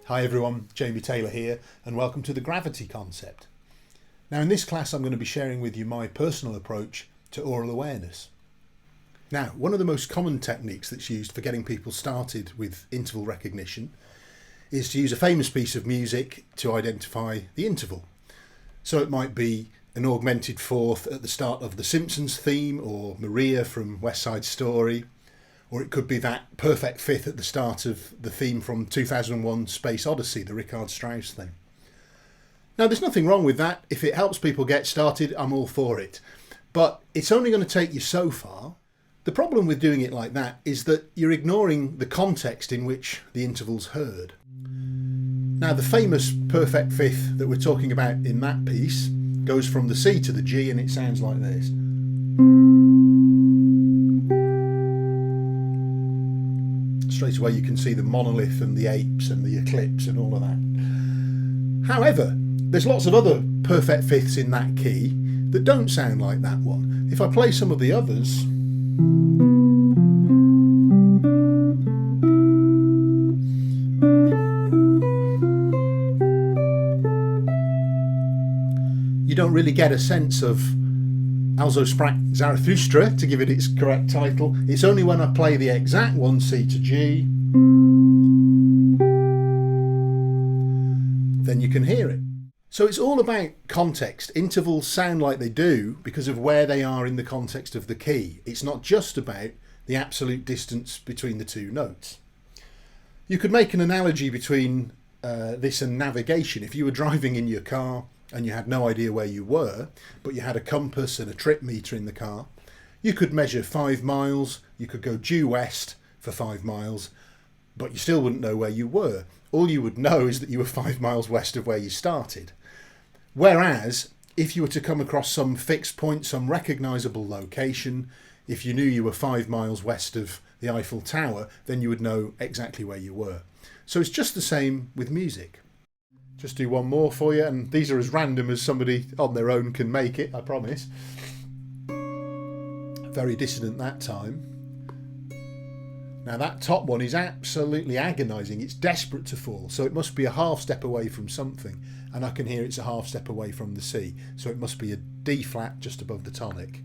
Hi everyone, Jamie Taylor here, and welcome to the gravity concept. Now in this class I'm going to be sharing with you my personal approach to aural awareness. Now, one of the most common techniques that's used for getting people started with interval recognition is to use a famous piece of music to identify the interval. So it might be an augmented fourth at the start of the Simpsons theme, or Maria from West Side Story, or it could be that perfect fifth at the start of the theme from 2001 Space Odyssey, the Richard Strauss thing. Now there's nothing wrong with that. If it helps people get started, I'm all for it. But it's only going to take you so far. The problem with doing it like that is that you're ignoring the context in which the interval's heard. Now the famous perfect fifth that we're talking about in that piece goes from the C to the G, and it sounds like this. Straight away you can see the monolith and the apes and the eclipse and all of that. However, there's lots of other perfect fifths in that key that don't sound like that one. If I play some of the others, you don't really get a sense of Also sprach Zarathustra, to give it its correct title. It's only when I play the exact one, C to G, then you can hear it. So it's all about context. Intervals sound like they do because of where they are in the context of the key. It's not just about the absolute distance between the two notes. You could make an analogy between this and navigation. If you were driving in your car and you had no idea where you were, but you had a compass and a trip meter in the car, you could measure 5 miles, you could go due west for 5 miles, but you still wouldn't know where you were. All you would know is that you were 5 miles west of where you started. Whereas, if you were to come across some fixed point, some recognisable location, if you knew you were 5 miles west of the Eiffel Tower, then you would know exactly where you were. So it's just the same with music. Just do one more for you, and these are as random as somebody on their own can make it, I promise. Very dissonant that time. Now that top one is absolutely agonising. It's desperate to fall, so it must be a half step away from something, and I can hear it's a half step away from the C, so it must be a D flat just above the tonic.